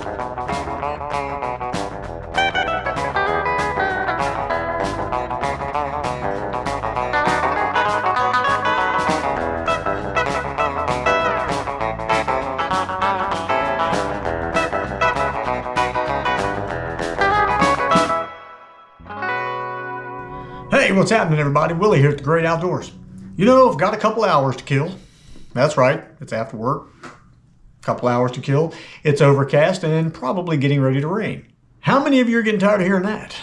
Hey, what's happening everybody? Willie here at the Great Outdoors. You know, I've got a couple hours to kill. That's right, it's after work. A couple hours to kill. It's overcast and probably getting ready to rain. How many of you are getting tired of hearing that?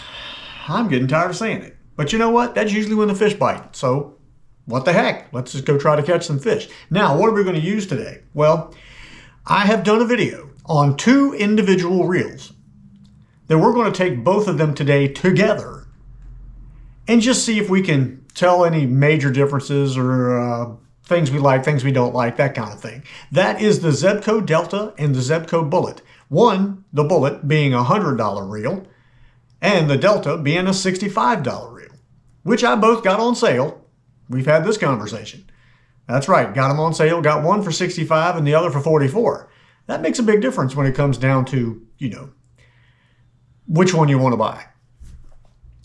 I'm getting tired of saying it. But you know what? That's usually when the fish bite. So, what the heck? Let's just go try to catch some fish. Now, what are we going to use today? Well, I have done a video on 2 individual reels. Then we're going to take both of them today together and just see if we can tell any major differences or things we like, things we don't like, that kind of thing. That is the Zebco Delta and the Zebco Bullet. One, the Bullet, being a $100 reel, and the Delta being a $65 reel, which I both got on sale. We've had this conversation. That's right, got them on sale, got one for $65 and the other for $44. That makes a big difference when it comes down to, you know, which one you want to buy.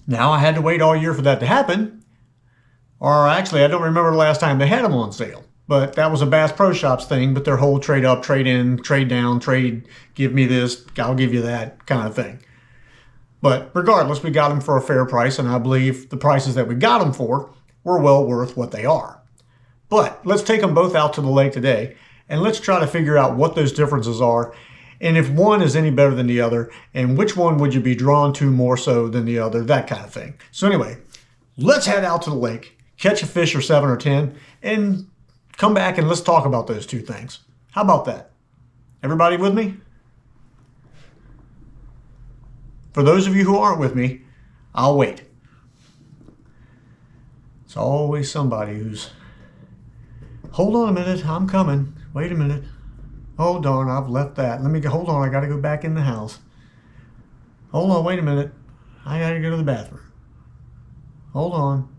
Now, I had to wait all year for that to happen. Or actually, I don't remember the last time they had them on sale. But that was a Bass Pro Shops thing, but their whole trade up, trade in, trade down, trade, give me this, I'll give you that kind of thing. But regardless, we got them for a fair price, and I believe the prices that we got them for were well worth what they are. But let's take them both out to the lake today, and let's try to figure out what those differences are, and if one is any better than the other, and which one would you be drawn to more so than the other, that kind of thing. So anyway, let's head out to the lake, catch a fish or 7 or 10, and come back and let's talk about those 2 things. How about that? Everybody with me? For those of you who aren't with me, I'll wait. It's always somebody who's, hold on a minute, I'm coming. Wait a minute. Oh darn, I've left that. Let me go, hold on, I gotta go back in the house. Hold on, wait a minute. I gotta go to the bathroom. Hold on.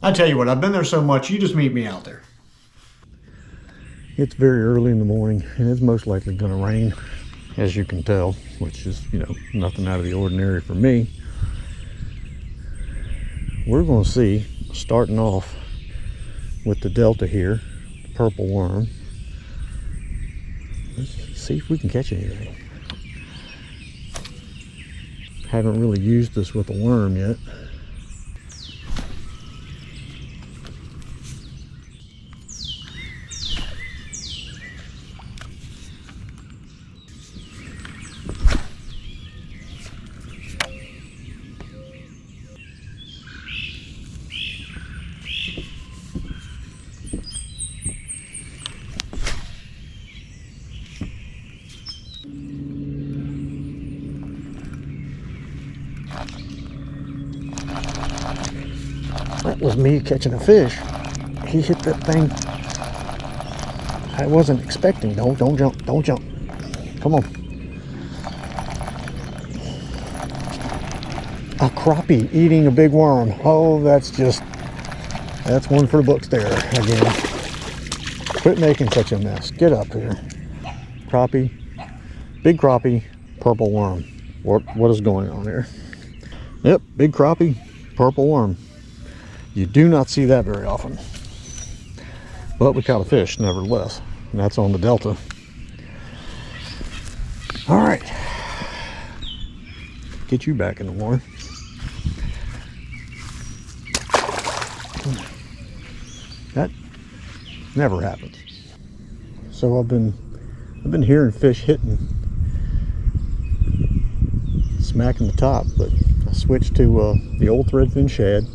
I tell you what, I've been there so much, you just meet me out there. It's very early in the morning, and it's most likely gonna rain, as you can tell, which is, you know, nothing out of the ordinary for me. We're gonna see, starting off with the Delta here, the purple worm. Let's see if we can catch anything. Haven't really used this with a worm yet. That was me catching a fish. He hit that thing I wasn't expecting. Don't jump, don't jump. Come on. A crappie eating a big worm. Oh, that's one for the books there again. Quit making such a mess. Get up here. Crappie, big crappie, purple worm. What is going on here? Yep, big crappie, purple worm. You do not see that very often. But we caught a fish nevertheless, and that's on the Delta. All right, get you back in the water. That never happens. So I've been hearing fish hitting, smacking the top, but I switched to the old threadfin shad.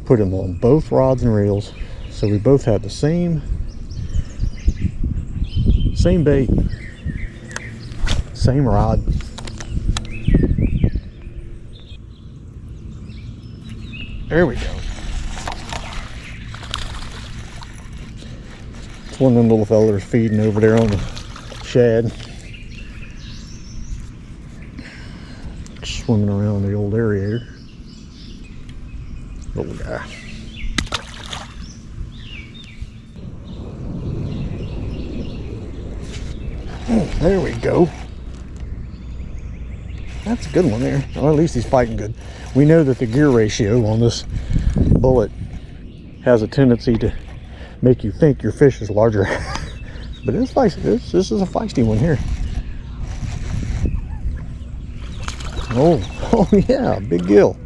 Put them on both rods and reels, so we both had the same bait, same rod. There we go. It's one of them little fellas feeding over there on the shad, swimming around the old aerator. Little guy. There we go. That's a good one there. Well, at least he's fighting good. We know that the gear ratio on this Bullet has a tendency to make you think your fish is larger. But it's feisty. This is a feisty one here. Oh yeah, big gill.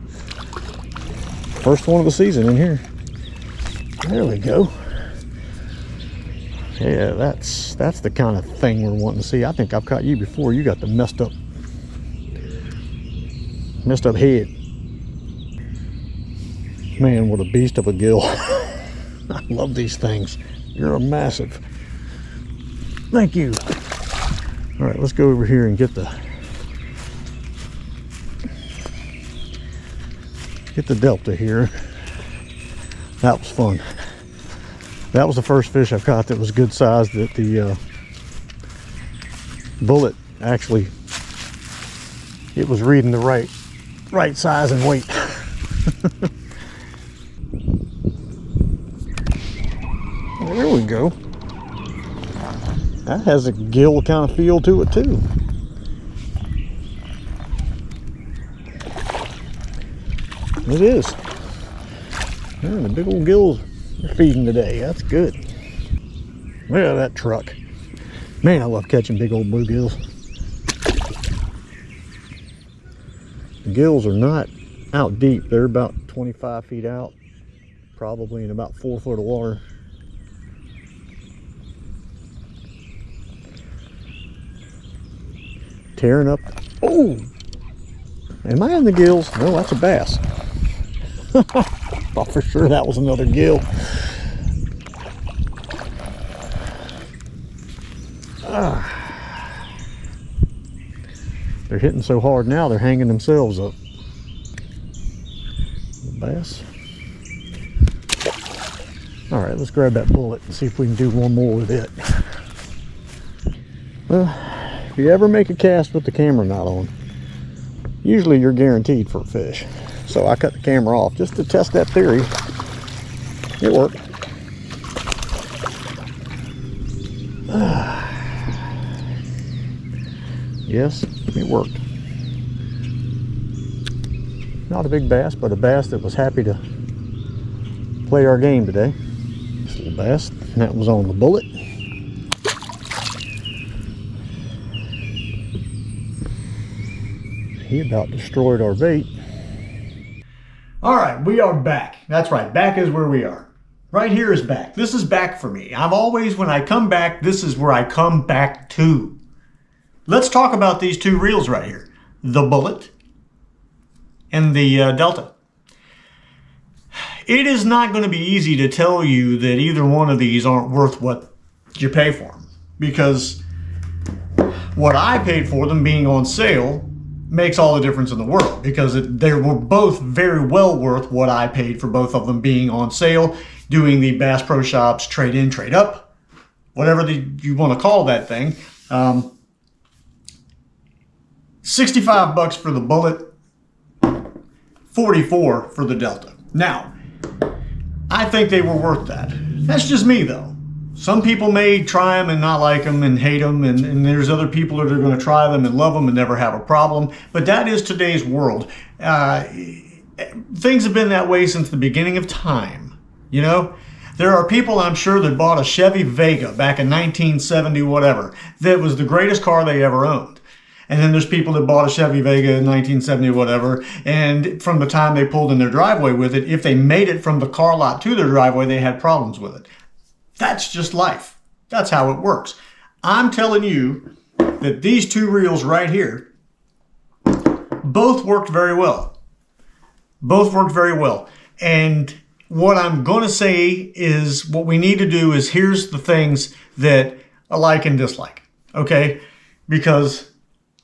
First one of the season in here. There we go. Yeah, that's the kind of thing we're wanting to see. I think I've caught you before. You got the messed up head. Man, what a beast of a gill. I love these things. You're a massive. Thank you. All right, let's go over here and get the Delta here. That was fun. That was the first fish I've caught that was good size, that the Bullet actually, it was reading the right size and weight. There we go. That has a gill kind of feel to it too. It is. Man, the big old gills are feeding today. That's good. Look at that truck. Man, I love catching big old bluegills. The gills are not out deep. They're about 25 feet out, probably in about 4 foot of water. Tearing up. Oh! Am I in the gills? No, that's a bass. Thought for sure that was another gill. They're hitting so hard now, they're hanging themselves up. The bass. All right, let's grab that Bullet and see if we can do one more with it. Well, if you ever make a cast with the camera not on, usually you're guaranteed for a fish. So I cut the camera off just to test that theory. It worked. Yes, it worked. Not a big bass, but a bass that was happy to play our game today. This little bass, and that was on the Bullet. He about destroyed our bait. All right, we are back. That's right, back is where we are. Right here is back. This is back for me. I've always, when I come back, this is where I come back to. Let's talk about these two reels right here. The Bullet and the Delta. It is not going to be easy to tell you that either one of these aren't worth what you pay for them. Because what I paid for them being on sale makes all the difference in the world, because they were both very well worth what I paid for both of them being on sale, doing the Bass Pro Shops trade in, trade up, whatever you want to call that thing. 65 bucks for the Bullet, 44 for the Delta. Now, I think they were worth that. That's just me though. Some people may try them and not like them and hate them, and there's other people that are going to try them and love them and never have a problem. But that is today's world. Things have been that way since the beginning of time. You know, there are people, I'm sure, that bought a Chevy Vega back in 1970 whatever. That was the greatest car they ever owned. And then there's people that bought a Chevy Vega in 1970 whatever, and from the time they pulled in their driveway with it, if they made it from the car lot to their driveway, they had problems with it. That's just life. That's how it works. I'm telling you that these two reels right here both worked very well. Both worked very well. And what I'm going to say is what we need to do is here's the things that I like and dislike. Okay? Because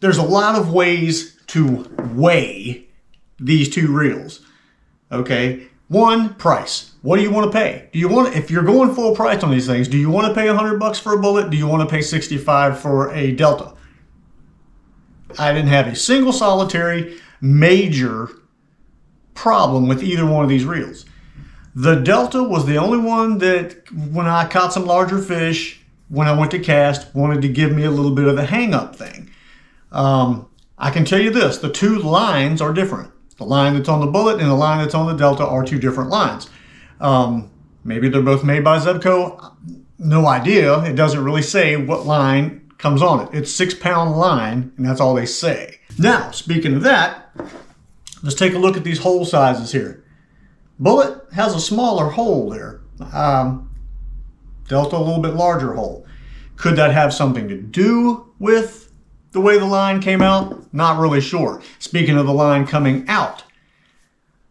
there's a lot of ways to weigh these two reels. Okay? One, price. What do you want to pay? Do you want, if you're going full price on these things, do you want to pay 100 bucks for a Bullet? Do you want to pay 65 for a Delta? I didn't have a single solitary major problem with either one of these reels. The Delta was the only one that when I caught some larger fish, when I went to cast, wanted to give me a little bit of a hang-up thing. I can tell you this, the two lines are different. The line that's on the Bullet and the line that's on the Delta are two different lines. Maybe they're both made by Zebco. No idea. It doesn't really say what line comes on it. It's 6-pound line, and that's all they say. Now, speaking of that, let's take a look at these hole sizes here. Bullet has a smaller hole there. Delta a little bit larger hole. Could that have something to do with the way the line came out? Not really sure. Speaking of the line coming out,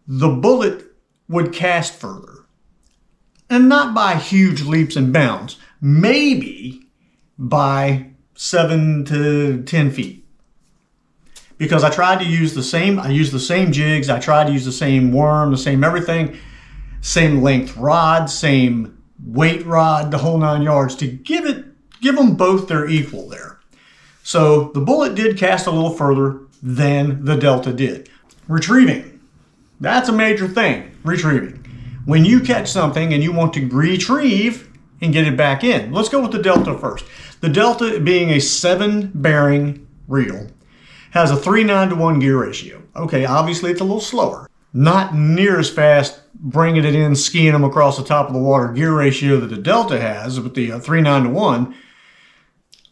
the Bullet would cast further. And not by huge leaps and bounds. Maybe by 7 to 10 feet. Because I tried to use I used the same jigs, I tried to use the same worm, the same everything, same length rod, same weight rod, the whole 9 yards to give them both their equal there. So the Bullet did cast a little further than the Delta did. Retrieving, that's a major thing, retrieving. When you catch something and you want to retrieve and get it back in. Let's go with the Delta first. The Delta, being a 7-bearing reel, has a 3:9 to 1 gear ratio. Okay, obviously it's a little slower. Not near as fast bringing it in, skiing them across the top of the water gear ratio that the Delta has, with the 3:9 to 1.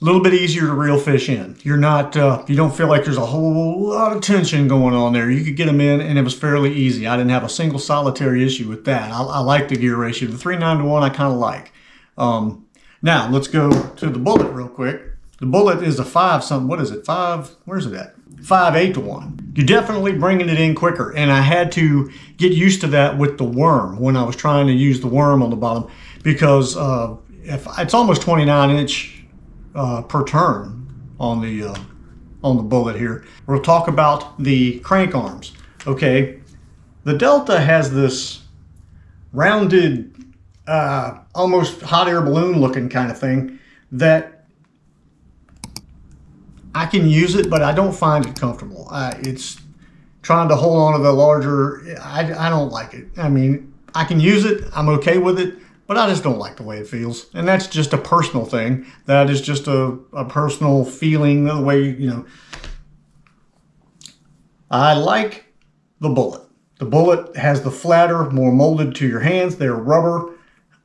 A little bit easier to reel fish in. You're not, you don't feel like there's a whole lot of tension going on there. You could get them in and it was fairly easy. I didn't have a single solitary issue with that. I like the gear ratio. The 3:9 to 1 I kind of like. Now let's go to the Bullet real quick. The Bullet is a 5-something, what is it? Where's it at? 5/8 to 1. You're definitely bringing it in quicker. And I had to get used to that with the worm when I was trying to use the worm on the bottom, because if it's almost 29-inch per turn on the Bullet here. We'll talk about the crank arms. Okay, the Delta has this rounded, almost hot air balloon looking kind of thing that I can use it, but I don't find it comfortable. It's trying to hold on to the larger. I don't like it. I mean, I can use it. I'm okay with it. But I just don't like the way it feels. And that's just a personal thing. That is just a personal feeling, the way, you know. I like the Bullet. The Bullet has the flatter, more molded to your hands. They're rubber.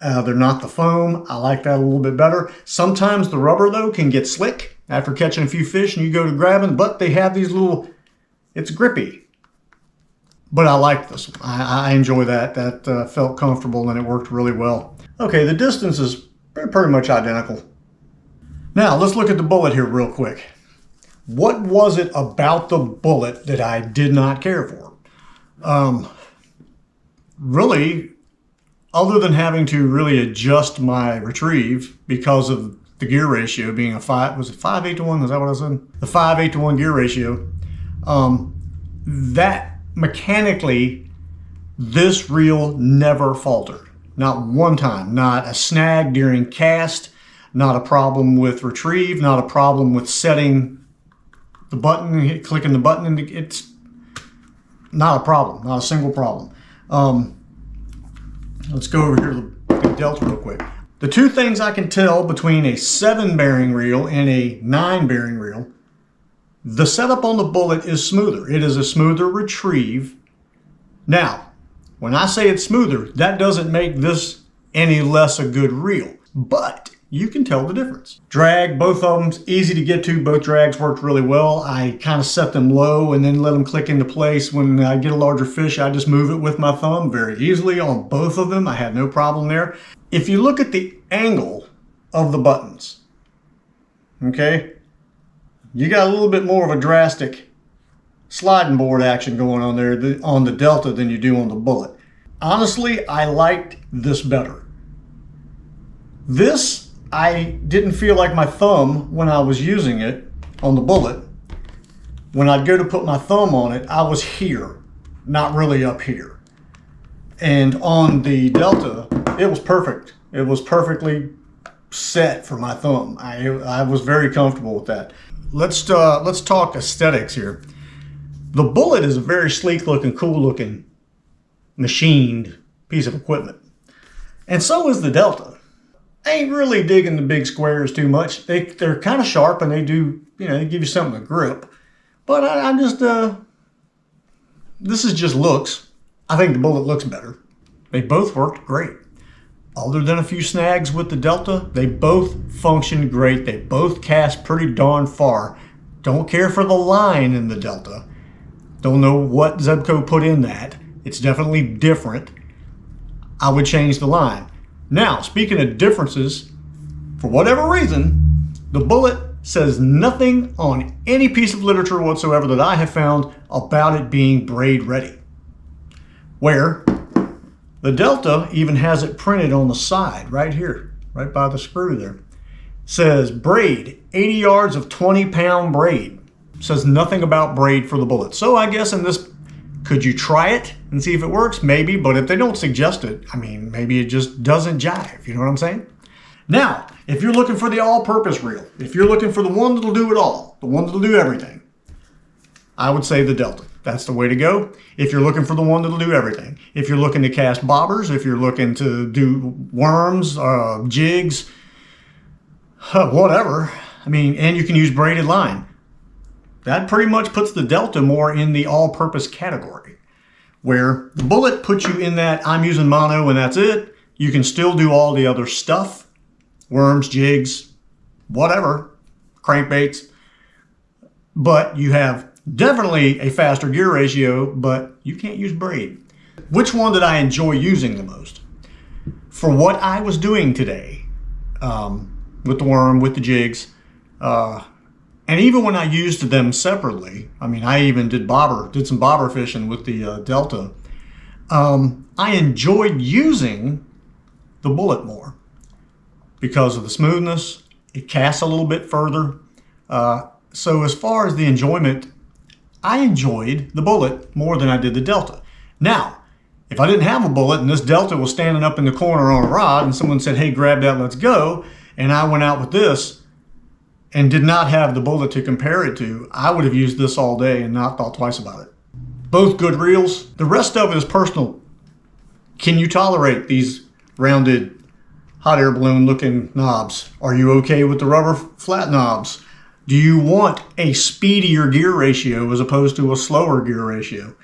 They're not the foam. I like that a little bit better. Sometimes the rubber, though, can get slick after catching a few fish and you go to grab them. But they have these little, it's grippy. But I like this one. I enjoy that. That felt comfortable and it worked really well. Okay, the distance is pretty much identical. Now, let's look at the Bullet here real quick. What was it about the Bullet that I did not care for? Really, other than having to really adjust my retrieve because of the gear ratio being a 5/8 to 1? Is that what I said? The 5/8 to 1 gear ratio. That mechanically, this reel never faltered. Not one time. Not a snag during cast. Not a problem with retrieve. Not a problem with setting the button, clicking the button. It's not a problem. Not a single problem. Let's go over here to the Delta real quick. The two things I can tell between a 7-bearing reel and a 9-bearing reel, the setup on the Bullet is smoother. It is a smoother retrieve. Now, when I say it's smoother, that doesn't make this any less a good reel, but you can tell the difference. Drag, both of them, easy to get to. Both drags worked really well. I kind of set them low and then let them click into place. When I get a larger fish, I just move it with my thumb very easily on both of them. I had no problem there. If you look at the angle of the buttons, okay, you got a little bit more of a drastic sliding board action going on there on the Delta than you do on the Bullet. Honestly, I liked this better. This, I didn't feel like my thumb when I was using it on the Bullet. When I'd go to put my thumb on it, I was here, not really up here. And on the Delta, it was perfect. It was perfectly set for my thumb. I was very comfortable with that. Let's talk aesthetics here. The Bullet is a very sleek looking, cool looking, machined piece of equipment. And so is the Delta. ain't really digging the big squares too much. They're kind of sharp and they do, they give you something to grip. But I'm just, this is just looks. I think the Bullet looks better. They both worked great. Other than a few snags with the Delta, they both functioned great. They both cast pretty darn far. Don't care for the line in the Delta. Don't know what Zebco put in that. It's definitely different. I would change the line. Now, speaking of differences, for whatever reason, the Bullet says nothing on any piece of literature whatsoever that I have found about it being braid ready. Where the Delta even has it printed on the side right here, right by the screw there. Says braid, 80 yards of 20-pound braid. Says nothing about braid for the Bullet. So I guess in this, could you try it and see if it works? Maybe, but if they don't suggest it, I mean, maybe it just doesn't jive. You know what I'm saying? Now, if you're looking for the all-purpose reel, if you're looking for the one that'll do it all, the one that'll do everything, I would say the Delta. That's the way to go. If you're looking for the one that'll do everything. If you're looking to cast bobbers, if you're looking to do worms, jigs, whatever. I mean, and you can use braided line. That pretty much puts the Delta more in the all-purpose category. Where the Bullet puts you in that I'm using mono and that's it. You can still do all the other stuff. Worms, jigs, whatever, crankbaits. But you have definitely a faster gear ratio, but you can't use braid. Which one did I enjoy using the most? For what I was doing today, with the worm, with the jigs, and even when I used them separately, I mean, I even did some bobber fishing with the Delta. I enjoyed using the Bullet more because of the smoothness. It casts a little bit further. So as far as the enjoyment, I enjoyed the Bullet more than I did the Delta. Now, if I didn't have a Bullet and this Delta was standing up in the corner on a rod and someone said, hey, grab that, let's go, and I went out with this and did not have the Bullet to compare it to, I would have used this all day and not thought twice about it. Both good reels. The rest of it is personal. Can you tolerate these rounded hot air balloon looking knobs? Are you okay with the rubber flat knobs? Do you want a speedier gear ratio as opposed to a slower gear ratio?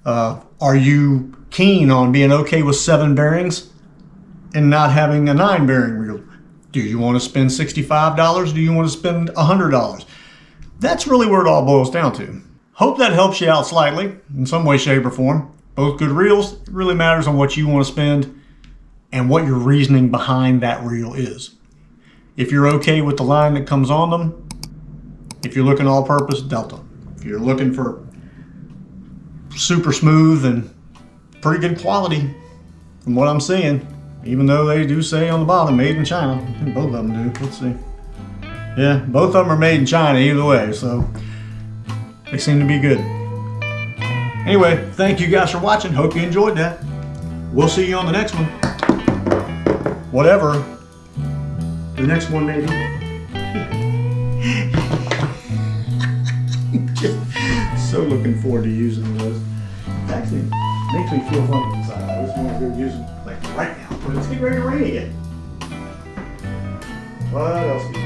Are you keen on being okay with 7 bearings and not having a 9 bearing reel? Do you want to spend $65? Do you want to spend $100? That's really where it all boils down to. Hope that helps you out slightly in some way, shape, or form. Both good reels. It really matters on what you want to spend and what your reasoning behind that reel is. If you're okay with the line that comes on them, if you're looking all-purpose, Delta. If you're looking for super smooth and pretty good quality, from what I'm seeing, even though they do say on the bottom, made in China. I think both of them do. Let's see. Yeah, both of them are made in China either way, so they seem to be good. Anyway, thank you guys for watching. Hope you enjoyed that. We'll see you on the next one. Whatever the next one may be. So looking forward to using those. It actually makes me feel funny inside. I just want to go use them like right now, but it's getting ready to rain again. What else?